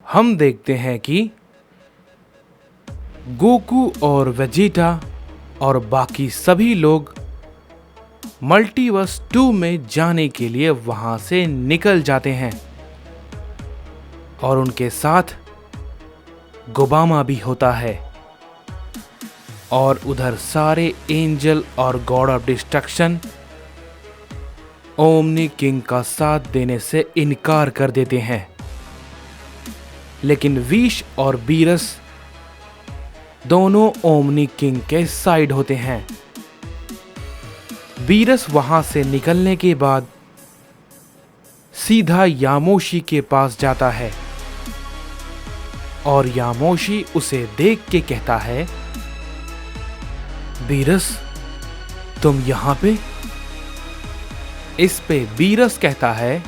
हम देखते हैं कि गोकू और वेजिटा और बाकी सभी लोग मल्टीवर्स 2 में जाने के लिए वहां से निकल जाते हैं और उनके साथ गोबामा भी होता है। और उधर सारे एंजल और God of destruction omni king का साथ देने से इनकार कर देते हैं, लेकिन विश और बीरस दोनों ओमनी किंग के साइड होते हैं। बीरस वहां से निकलने के बाद सीधा यामोशी के पास जाता है और यामोशी उसे देख के कहता है, बीरस तुम यहां पे? इस पे बीरस कहता है,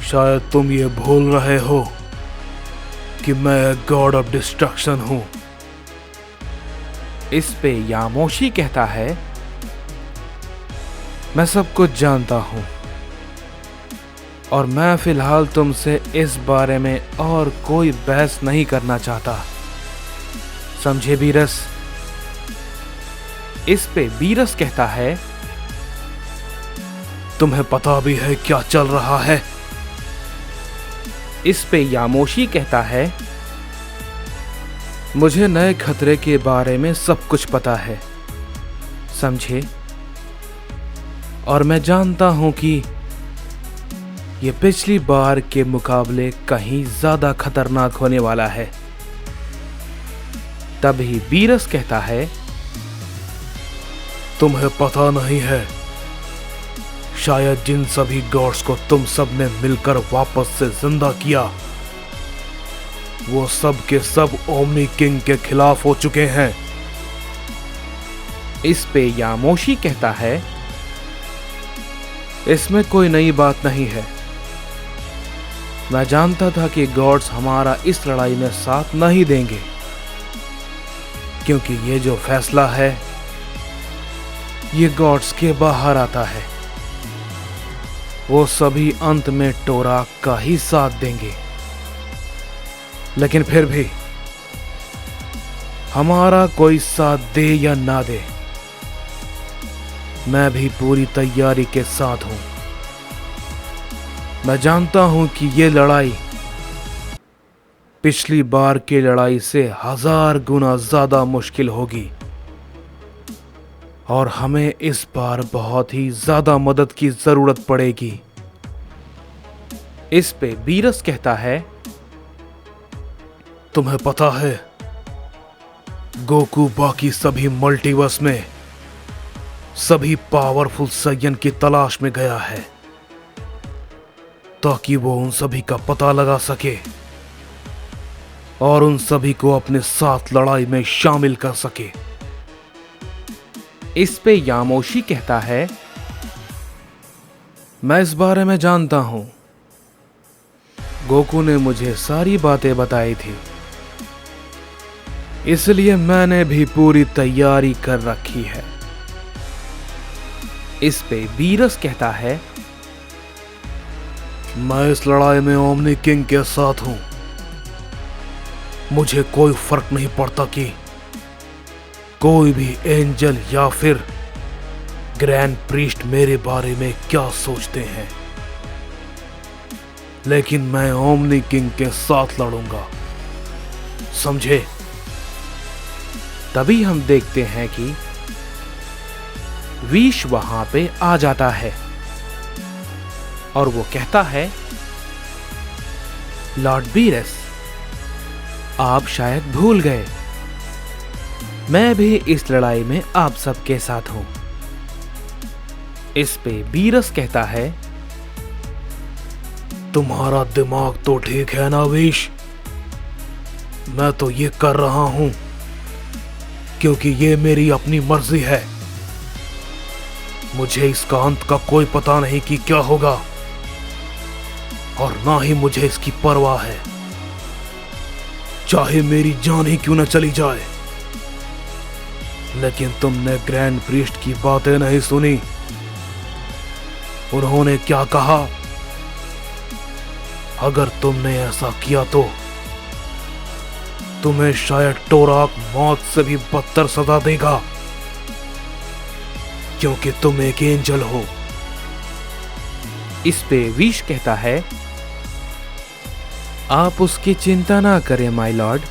शायद तुम ये भूल रहे हो कि मैं गॉड ऑफ डिस्ट्रक्शन हूं। इस पे यामोशी कहता है, मैं सब कुछ जानता हूं और मैं फिलहाल तुमसे इस बारे में और कोई बहस नहीं करना चाहता, समझे बीरस? इस पे बीरस कहता है, तुम्हें पता भी है क्या चल रहा है? इस पे यामोशी कहता है, मुझे नए खतरे के बारे में सब कुछ पता है, समझे? और मैं जानता हूं कि ये पिछली बार के मुकाबले कहीं ज्यादा खतरनाक होने वाला है। तभी बीरस कहता है, तुम्हें पता नहीं है, शायद जिन सभी गॉड्स को तुम सब ने मिलकर वापस से जिंदा किया, वो सब के सब ओमनी किंग के खिलाफ हो चुके हैं। इस पे यामोशी कहता है, इसमें कोई नई बात नहीं है। मैं जानता था कि गॉड्स हमारा इस लड़ाई में साथ नहीं देंगे, क्योंकि ये जो फैसला है ये गॉड्स के बाहर आता है। वो सभी अंत में टोराक का ही साथ देंगे, लेकिन फिर भी हमारा कोई साथ दे या ना दे, मैं भी पूरी तैयारी के साथ हूं। मैं जानता हूं कि ये लड़ाई पिछली बार की लड़ाई से 1000 गुना ज्यादा मुश्किल होगी और हमें इस बार बहुत ही ज्यादा मदद की जरूरत पड़ेगी। इस पे बीरस कहता है, तुम्हें पता है गोकू बाकी सभी मल्टीवर्स में सभी पावरफुल सयन की तलाश में गया है, ताकि वो उन सभी का पता लगा सके और उन सभी को अपने साथ लड़ाई में शामिल कर सके। इस पे यामोशी कहता है, मैं इस बारे में जानता हूं, गोकू ने मुझे सारी बातें बताई थी, इसलिए मैंने भी पूरी तैयारी कर रखी है। इस पे बीरस कहता है, मैं इस लड़ाई में ओमनी किंग के साथ हूं। मुझे कोई फर्क नहीं पड़ता कि कोई भी एंजल या फिर ग्रैंड प्रीस्ट मेरे बारे में क्या सोचते हैं, लेकिन मैं ओमनी किंग के साथ लड़ूंगा, समझे? तभी हम देखते हैं कि विश वहां पे आ जाता है और वो कहता है, लॉर्ड बीरस, आप शायद भूल गए, मैं भी इस लड़ाई में आप सबके साथ हूं। इस पे बीरस कहता है, तुम्हारा दिमाग तो ठीक है ना विश? मैं तो ये कर रहा हूं क्योंकि ये मेरी अपनी मर्जी है। मुझे इसका अंत का कोई पता नहीं कि क्या होगा और ना ही मुझे इसकी परवाह है, चाहे मेरी जान ही क्यों न चली जाए। लेकिन तुमने ग्रैंड प्रीस्ट की बातें नहीं सुनी। उन्होंने क्या कहा? अगर तुमने ऐसा किया तो तुम्हें शायद टोराक मौत से भी बदतर सजा देगा, क्योंकि तुम एक एंजल हो। इस पे विश कहता है, आप उसकी चिंता ना करें माय लॉर्ड,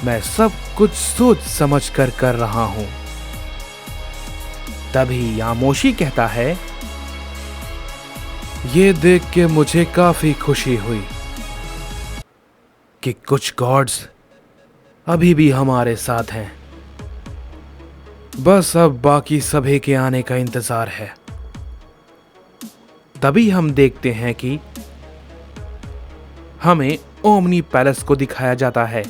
मैं सब कुछ सोच समझ कर रहा हूं। तभी यामोशी कहता है, ये देख के मुझे काफी खुशी हुई कि कुछ गॉड्स अभी भी हमारे साथ हैं। बस अब बाकी सभी के आने का इंतजार है। तभी हम देखते हैं कि हमें ओमनी पैलेस को दिखाया जाता है,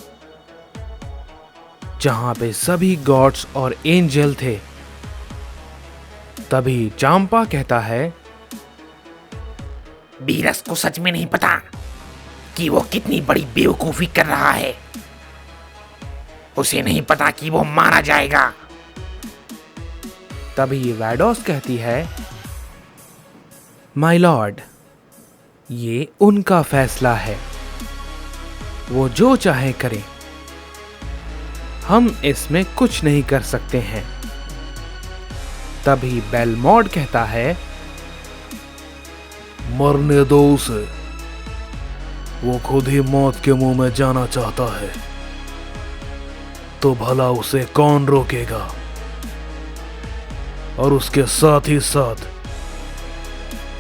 जहां पे सभी गॉड्स और एंजल थे। तभी चांपा कहता है, बीरस को सच में नहीं पता कि वो कितनी बड़ी बेवकूफी कर रहा है। उसे नहीं पता कि वो मारा जाएगा। तभी वैडोस कहती है, माय लॉर्ड, ये उनका फैसला है, वो जो चाहे करें, हम इसमें कुछ नहीं कर सकते हैं। तभी बेलमोड कहता है, मरने दो उसे, वो खुद ही मौत के मुंह में जाना चाहता है, तो भला उसे कौन रोकेगा। और उसके साथ ही साथ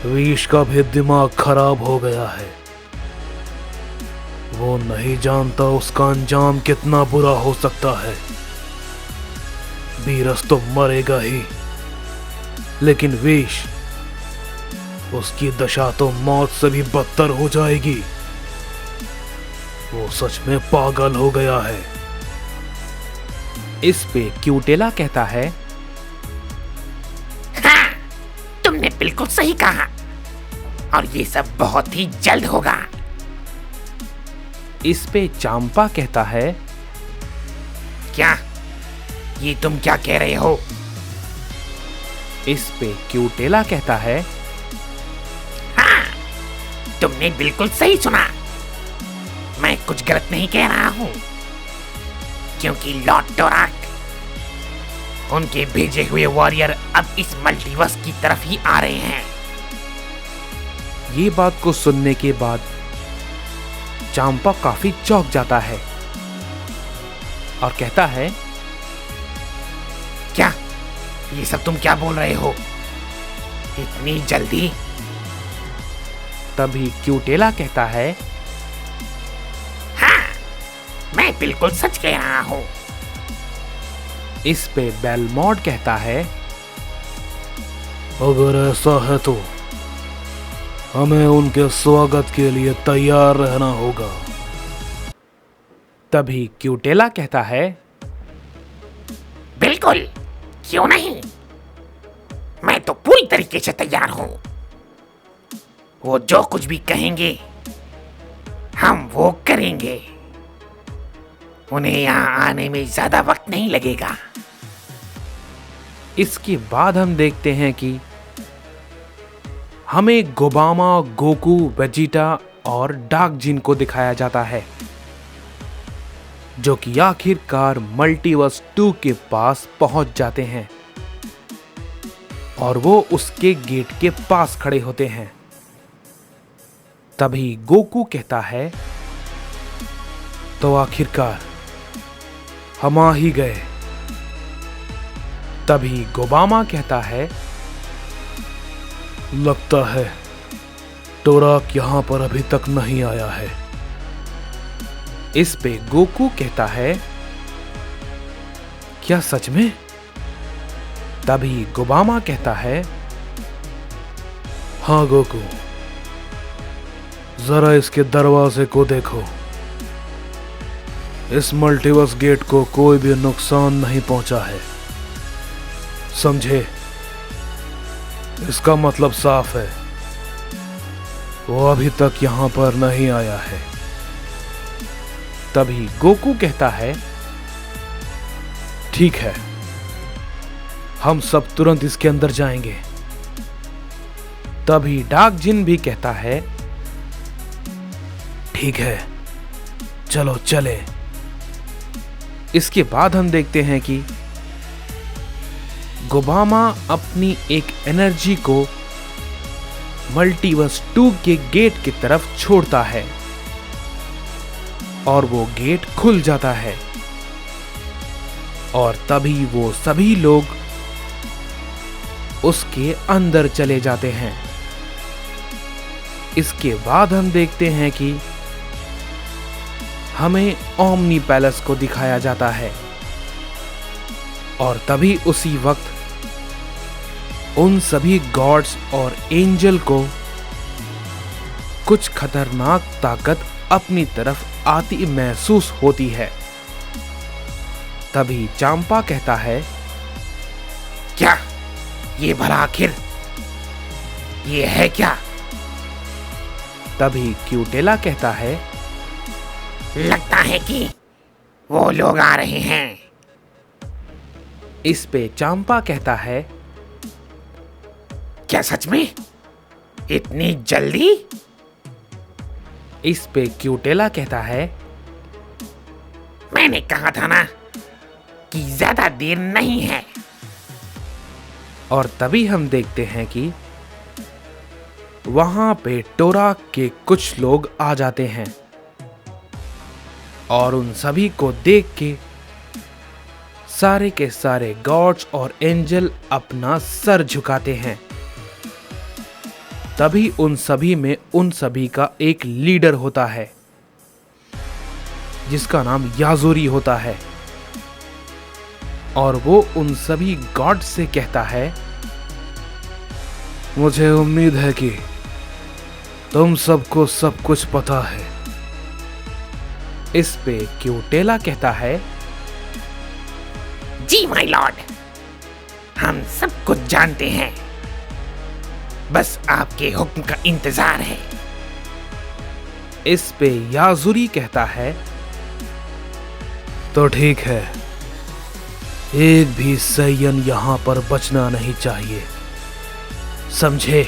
विश का भी दिमाग खराब हो गया है। वो नहीं जानता उसका अंजाम कितना बुरा हो सकता है। बीरस तो मरेगा ही, लेकिन विश, उसकी दशा तो मौत से भी बदतर हो जाएगी। वो सच में पागल हो गया है। इस पे क्यूटेला कहता है, हाँ, तुमने बिल्कुल सही कहा, और ये सब बहुत ही जल्द होगा। इस पे चांपा कहता है, क्या ये तुम क्या कह रहे हो? इस पे क्यूटेला कहता है, हाँ, तुमने बिल्कुल सही सुना। मैं कुछ गलत नहीं कह रहा हूं, क्योंकि लॉर्ड टोराक, उनके भेजे हुए वॉरियर अब इस मल्टीवर्स की तरफ ही आ रहे हैं। ये बात को सुनने के बाद चांपा काफी चौंक जाता है और कहता है, क्या ये सब तुम क्या बोल रहे हो? इतनी जल्दी? तभी क्यूटेला कहता है, हाँ, मैं बिल्कुल सच कह रहा हूं। इस पे बेलमोड कहता है, अगर ऐसा है तो हमें उनके स्वागत के लिए तैयार रहना होगा। तभी क्यूटेला कहता है, बिल्कुल, क्यों नहीं? मैं तो पूरी तरीके से तैयार हूं। वो जो कुछ भी कहेंगे हम वो करेंगे। उन्हें यहां आने में ज्यादा वक्त नहीं लगेगा। इसके बाद हम देखते हैं कि हमें गोबामा, गोकू, वेजिटा और डार्क जिन को दिखाया जाता है, जो कि आखिरकार मल्टीवर्स 2 के पास पहुंच जाते हैं और वो उसके गेट के पास खड़े होते हैं। तभी गोकू कहता है, तो आखिरकार हम आ ही गए। तभी गोबामा कहता है, लगता है टोराक यहां पर अभी तक नहीं आया है। इस पे गोकू कहता है, क्या सच में? तभी गोबामा कहता है, हाँ गोकू, जरा इसके दरवाजे को देखो। इस मल्टीवर्स गेट को कोई भी नुकसान नहीं पहुंचा है, समझे? इसका मतलब साफ है, वो अभी तक यहां पर नहीं आया है। तभी गोकू कहता है, ठीक है, हम सब तुरंत इसके अंदर जाएंगे। तभी डार्क जिन भी कहता है, ठीक है, चलो चले। इसके बाद हम देखते हैं कि गोबामा अपनी एक एनर्जी को मल्टीवर्स 2 के गेट की तरफ छोड़ता है और वो गेट खुल जाता है और तभी वो सभी लोग उसके अंदर चले जाते हैं। इसके बाद हम देखते हैं कि हमें ओमनी पैलेस को दिखाया जाता है और तभी उसी वक्त उन सभी गॉड्स और एंजल को कुछ खतरनाक ताकत अपनी तरफ आती महसूस होती है। तभी चांपा कहता है, क्या ये भला आखिर ये है क्या? तभी क्यूटेला कहता है, लगता है कि वो लोग आ रहे हैं। इस पे चांपा कहता है, क्या सच में? इतनी जल्दी? इस पे क्यूटेला कहता है, मैंने कहा था ना कि ज्यादा देर नहीं है। और तभी हम देखते हैं कि वहां पे टोराक के कुछ लोग आ जाते हैं और उन सभी को देख के सारे के सारे गॉड्स और एंजल अपना सर झुकाते हैं। तभी उन सभी में उन सभी का एक लीडर होता है जिसका नाम याजूरी होता है और वो उन सभी गॉड से कहता है, मुझे उम्मीद है कि तुम सबको सब कुछ पता है। इस पे क्यूटेला कहता है, जी माय लॉर्ड, हम सब कुछ जानते हैं, बस आपके हुक्म का इंतजार है। इस पे याजूरी कहता है, तो ठीक है, एक भी सैयन यहां पर बचना नहीं चाहिए, समझे?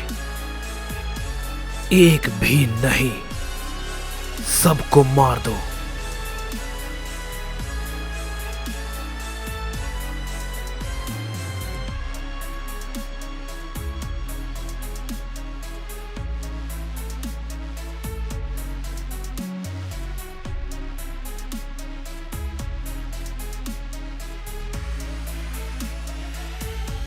एक भी नहीं, सबको मार दो।